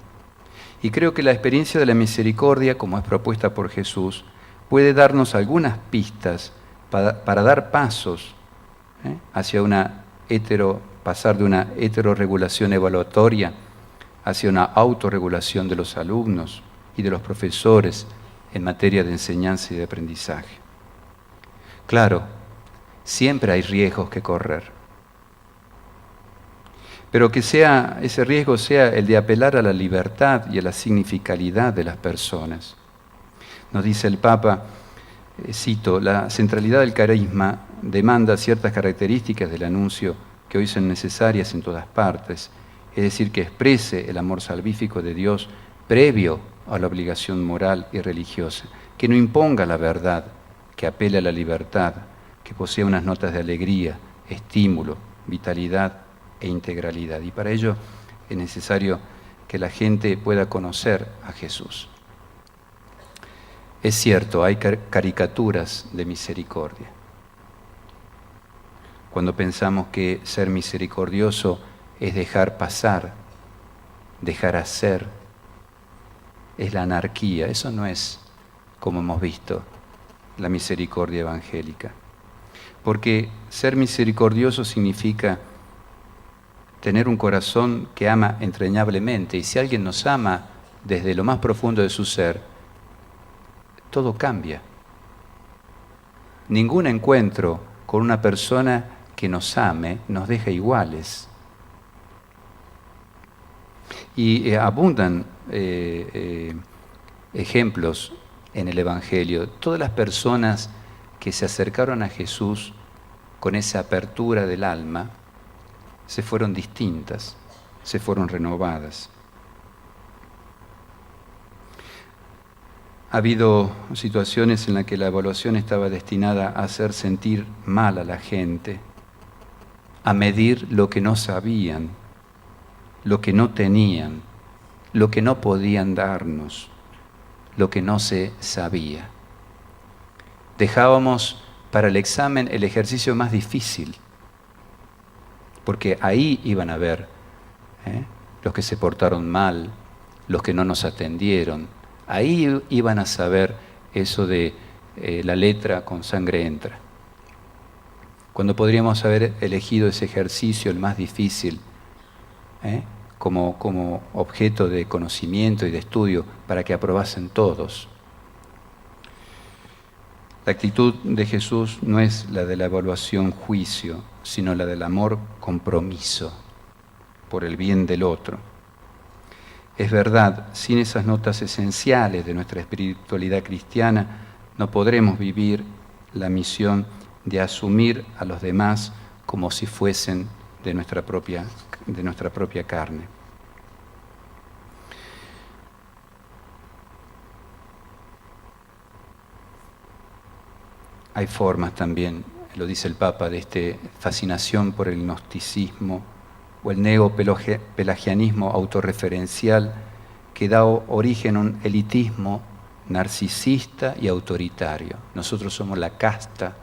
Y creo que la experiencia de la misericordia, como es propuesta por Jesús, puede darnos algunas pistas para dar pasos hacia pasar de una heterorregulación evaluatoria hacia una autorregulación de los alumnos y de los profesores en materia de enseñanza y de aprendizaje. Claro, siempre hay riesgos que correr, pero que ese riesgo sea el de apelar a la libertad y a la significalidad de las personas. Nos dice el Papa, cito, la centralidad del carisma demanda ciertas características del anuncio que hoy son necesarias en todas partes, es decir, que exprese el amor salvífico de Dios previo a la obligación moral y religiosa, que no imponga la verdad, que apele a la libertad, que posea unas notas de alegría, estímulo, vitalidad e integralidad. Y para ello es necesario que la gente pueda conocer a Jesús. Es cierto, hay caricaturas de misericordia. Cuando pensamos que ser misericordioso es dejar pasar, dejar hacer, es la anarquía. Eso no es, como hemos visto, la misericordia evangélica. Porque ser misericordioso significa tener un corazón que ama entrañablemente. Y si alguien nos ama desde lo más profundo de su ser, todo cambia. Ningún encuentro con una persona que nos ame nos deja iguales. Y abundan ejemplos en el Evangelio. Todas las personas que se acercaron a Jesús con esa apertura del alma se fueron distintas, se fueron renovadas. Ha habido situaciones en las que la evaluación estaba destinada a hacer sentir mal a la gente, a medir lo que no sabían, lo que no tenían, lo que no podían darnos, lo que no se sabía. Dejábamos para el examen el ejercicio más difícil, porque ahí iban a ver los que se portaron mal, los que no nos atendieron. Ahí iban a saber eso de la letra con sangre entra. Cuando podríamos haber elegido ese ejercicio, el más difícil, como objeto de conocimiento y de estudio para que aprobasen todos. La actitud de Jesús no es la de la evaluación juicio, sino la del amor compromiso por el bien del otro. Es verdad, sin esas notas esenciales de nuestra espiritualidad cristiana, no podremos vivir la misión de asumir a los demás como si fuesen de nuestra propia carne. Hay formas también, lo dice el Papa, de esta fascinación por el gnosticismo o el neopelagianismo autorreferencial que da origen a un elitismo narcisista y autoritario. Nosotros somos la casta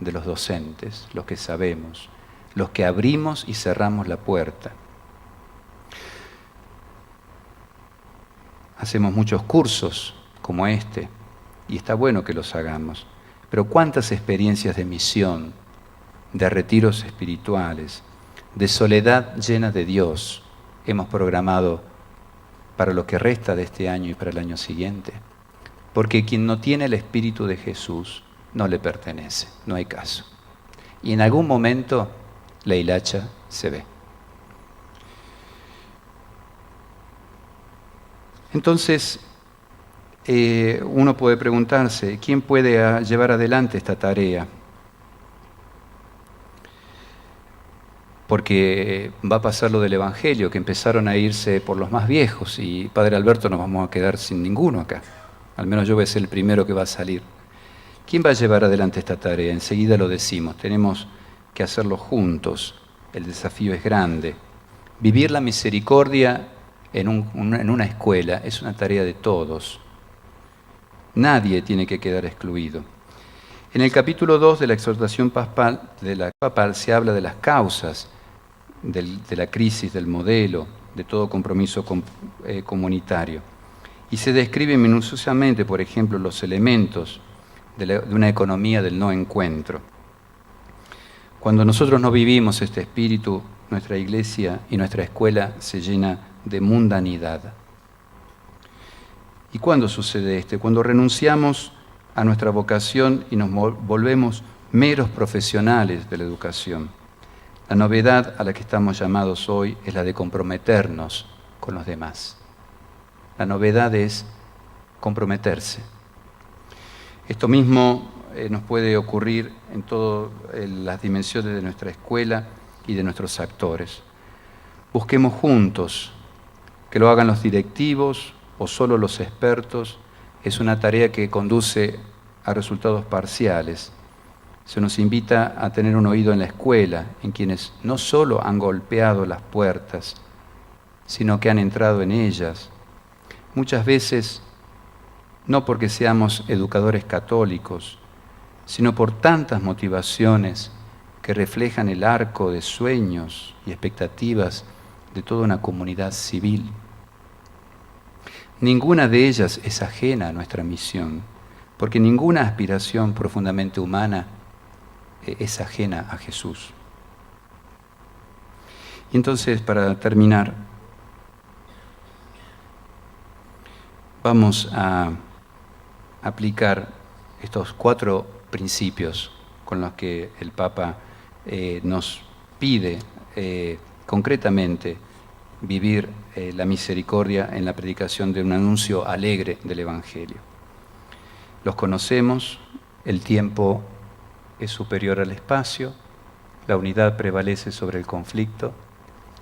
de los docentes, los que sabemos, los que abrimos y cerramos la puerta. Hacemos muchos cursos como este, y está bueno que los hagamos, pero ¿cuántas experiencias de misión, de retiros espirituales, de soledad llena de Dios hemos programado para lo que resta de este año y para el año siguiente? Porque quien no tiene el Espíritu de Jesús no le pertenece, no hay caso. Y en algún momento la hilacha se ve. Entonces, uno puede preguntarse, ¿quién puede llevar adelante esta tarea? Porque va a pasar lo del Evangelio, que empezaron a irse por los más viejos, y Padre Alberto nos vamos a quedar sin ninguno acá. Al menos yo voy a ser el primero que va a salir. ¿Quién va a llevar adelante esta tarea? Enseguida lo decimos, tenemos que hacerlo juntos. El desafío es grande. Vivir la misericordia en una escuela es una tarea de todos. Nadie tiene que quedar excluido. En el capítulo 2 de la exhortación papal se habla de las causas de la crisis del modelo, de todo compromiso comunitario. Y se describen minuciosamente, por ejemplo, los elementos de una economía del no encuentro. Cuando nosotros no vivimos este espíritu, nuestra iglesia y nuestra escuela se llena de mundanidad. ¿Y cuándo sucede esto? Cuando renunciamos a nuestra vocación y nos volvemos meros profesionales de la educación. La novedad a la que estamos llamados hoy es la de comprometernos con los demás. La novedad es comprometerse. Esto mismo nos puede ocurrir en todas las dimensiones de nuestra escuela y de nuestros actores. Busquemos juntos, que lo hagan los directivos o solo los expertos. Es una tarea que conduce a resultados parciales. Se nos invita a tener un oído en la escuela, en quienes no solo han golpeado las puertas, sino que han entrado en ellas. Muchas veces, no porque seamos educadores católicos, sino por tantas motivaciones que reflejan el arco de sueños y expectativas de toda una comunidad civil. Ninguna de ellas es ajena a nuestra misión, porque ninguna aspiración profundamente humana es ajena a Jesús. Y entonces, para terminar, vamos a aplicar estos 4 principios con los que el Papa nos pide concretamente vivir la misericordia en la predicación de un anuncio alegre del Evangelio. Los conocemos, el tiempo es superior al espacio, la unidad prevalece sobre el conflicto,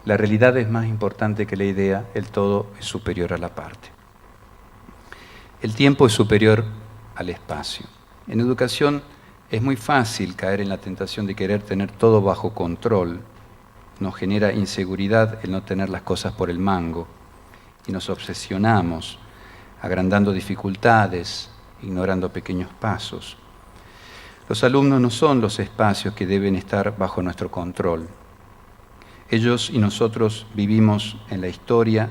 la realidad es más importante que la idea, el todo es superior a la parte. El tiempo es superior al espacio. En educación es muy fácil caer en la tentación de querer tener todo bajo control nos genera inseguridad el no tener las cosas por el mango y nos obsesionamos, agrandando dificultades, ignorando pequeños pasos. Los alumnos no son los espacios que deben estar bajo nuestro control. Ellos y nosotros vivimos en la historia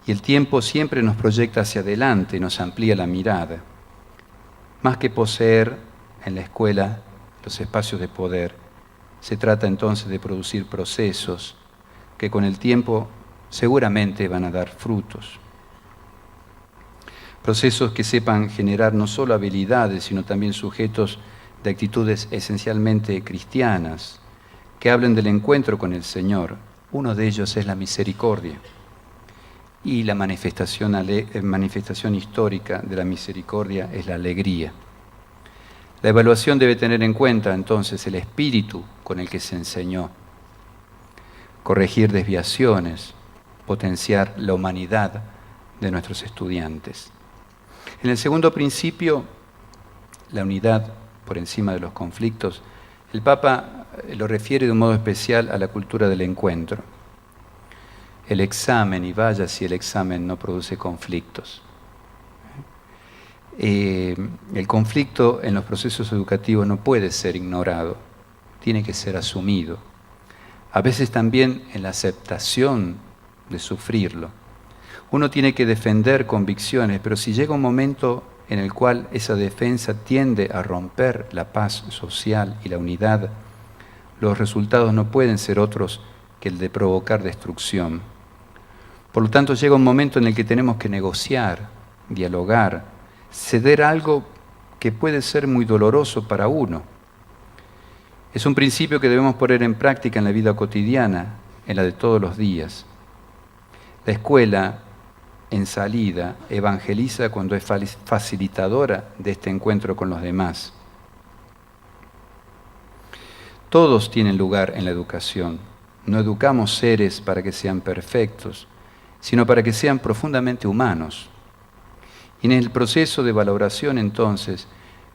y el tiempo siempre nos proyecta hacia adelante, nos amplía la mirada. Más que poseer en la escuela los espacios de poder, se trata entonces de producir procesos que con el tiempo seguramente van a dar frutos. Procesos que sepan generar no solo habilidades, sino también sujetos de actitudes esencialmente cristianas, que hablen del encuentro con el Señor. Uno de ellos es la misericordia. Y la manifestación histórica de la misericordia es la alegría. La evaluación debe tener en cuenta entonces el espíritu con el que se enseñó, corregir desviaciones, potenciar la humanidad de nuestros estudiantes. En el segundo principio, la unidad por encima de los conflictos, el Papa lo refiere de un modo especial a la cultura del encuentro. El examen, y vaya si el examen no produce conflictos. El conflicto en los procesos educativos no puede ser ignorado, tiene que ser asumido. A veces también en la aceptación de sufrirlo. Uno tiene que defender convicciones, pero si llega un momento en el cual esa defensa tiende a romper la paz social y la unidad, los resultados no pueden ser otros que el de provocar destrucción. Por lo tanto, llega un momento en el que tenemos que negociar, dialogar, ceder algo que puede ser muy doloroso para uno. Es un principio que debemos poner en práctica en la vida cotidiana, en la de todos los días. La escuela, en salida, evangeliza cuando es facilitadora de este encuentro con los demás. Todos tienen lugar en la educación. No educamos seres para que sean perfectos, sino para que sean profundamente humanos. Y en el proceso de valoración, entonces,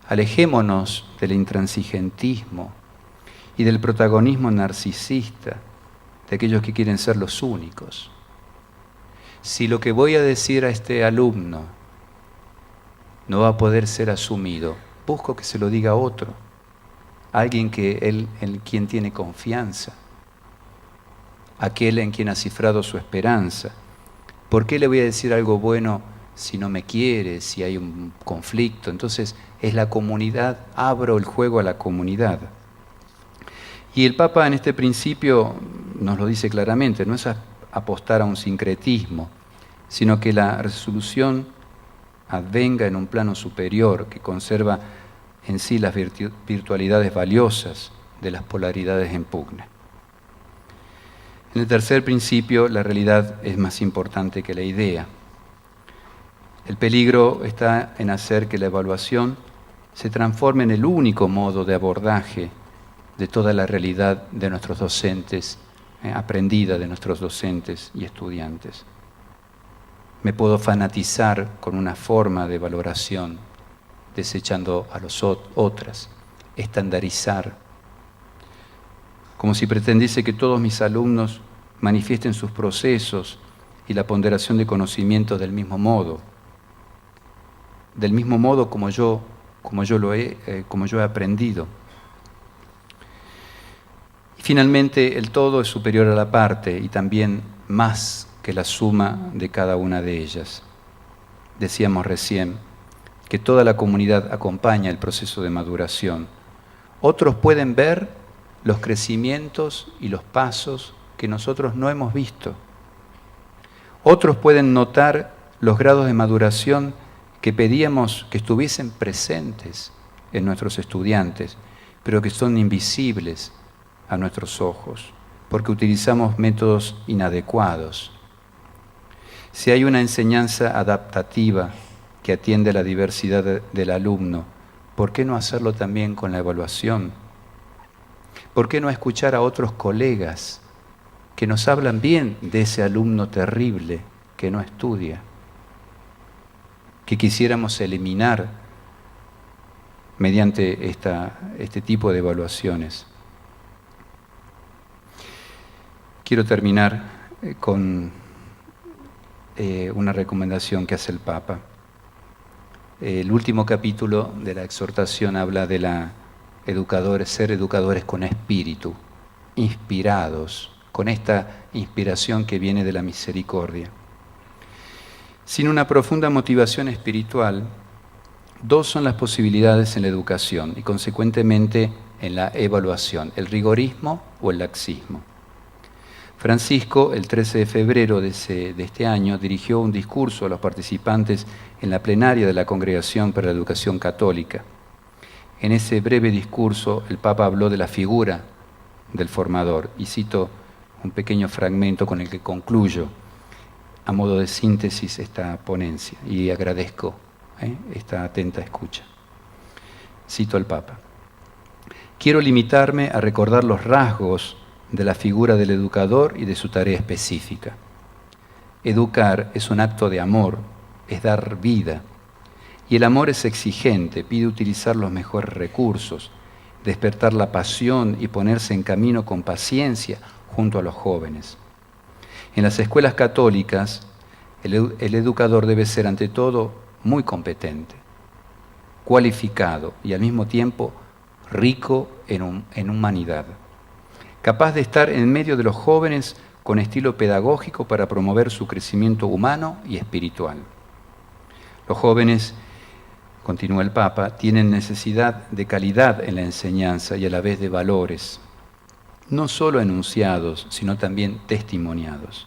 alejémonos del intransigentismo y del protagonismo narcisista de aquellos que quieren ser los únicos. Si lo que voy a decir a este alumno no va a poder ser asumido, busco que se lo diga a otro, alguien en quien tiene confianza, aquel en quien ha cifrado su esperanza. ¿Por qué le voy a decir algo bueno si no me quiere, si hay un conflicto? Entonces es la comunidad, abro el juego a la comunidad. Y el Papa en este principio nos lo dice claramente, no es apostar a un sincretismo, sino que la resolución advenga en un plano superior que conserva en sí las virtualidades valiosas de las polaridades en pugna. En el tercer principio, la realidad es más importante que la idea. El peligro está en hacer que la evaluación se transforme en el único modo de abordaje de toda la realidad de nuestros docentes, aprendida de nuestros docentes y estudiantes. Me puedo fanatizar con una forma de valoración, desechando a las otras, estandarizar, como si pretendiese que todos mis alumnos manifiesten sus procesos y la ponderación de conocimientos del mismo modo como yo he aprendido. Y finalmente, el todo es superior a la parte y también más que la suma de cada una de ellas. Decíamos recién que toda la comunidad acompaña el proceso de maduración. Otros pueden ver los crecimientos y los pasos que nosotros no hemos visto. Otros pueden notar los grados de maduración que pedíamos que estuviesen presentes en nuestros estudiantes, pero que son invisibles a nuestros ojos, porque utilizamos métodos inadecuados. Si hay una enseñanza adaptativa que atiende a la diversidad del alumno, ¿por qué no hacerlo también con la evaluación? ¿Por qué no escuchar a otros colegas que nos hablan bien de ese alumno terrible que no estudia, que quisiéramos eliminar mediante este tipo de evaluaciones? Quiero terminar con una recomendación que hace el Papa. El último capítulo de la exhortación habla de ser educadores con espíritu, inspirados, con esta inspiración que viene de la misericordia. Sin una profunda motivación espiritual, dos son las posibilidades en la educación y consecuentemente en la evaluación, el rigorismo o el laxismo. Francisco, el 13 de febrero de este año, dirigió un discurso a los participantes en la plenaria de la Congregación para la Educación Católica. En ese breve discurso, el Papa habló de la figura del formador, y cito un pequeño fragmento con el que concluyo, a modo de síntesis, esta ponencia, y agradezco esta atenta escucha. Cito al Papa. Quiero limitarme a recordar los rasgos de la figura del educador y de su tarea específica. Educar es un acto de amor, es dar vida. Y el amor es exigente, pide utilizar los mejores recursos, despertar la pasión y ponerse en camino con paciencia junto a los jóvenes. En las escuelas católicas, el educador debe ser ante todo muy competente, cualificado y al mismo tiempo rico en humanidad, capaz de estar en medio de los jóvenes con estilo pedagógico para promover su crecimiento humano y espiritual. Los jóvenes, continúa el Papa, tienen necesidad de calidad en la enseñanza y a la vez de valores, no solo enunciados, sino también testimoniados.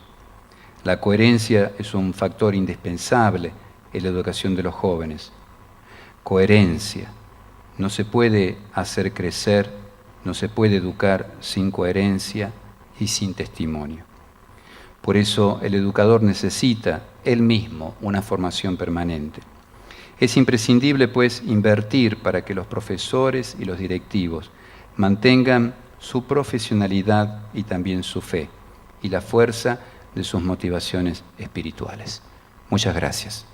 La coherencia es un factor indispensable en la educación de los jóvenes. Coherencia. No se puede hacer crecer, no se puede educar sin coherencia y sin testimonio. Por eso el educador necesita él mismo una formación permanente. Es imprescindible, pues, invertir para que los profesores y los directivos mantengan su profesionalidad y también su fe y la fuerza de sus motivaciones espirituales. Muchas gracias.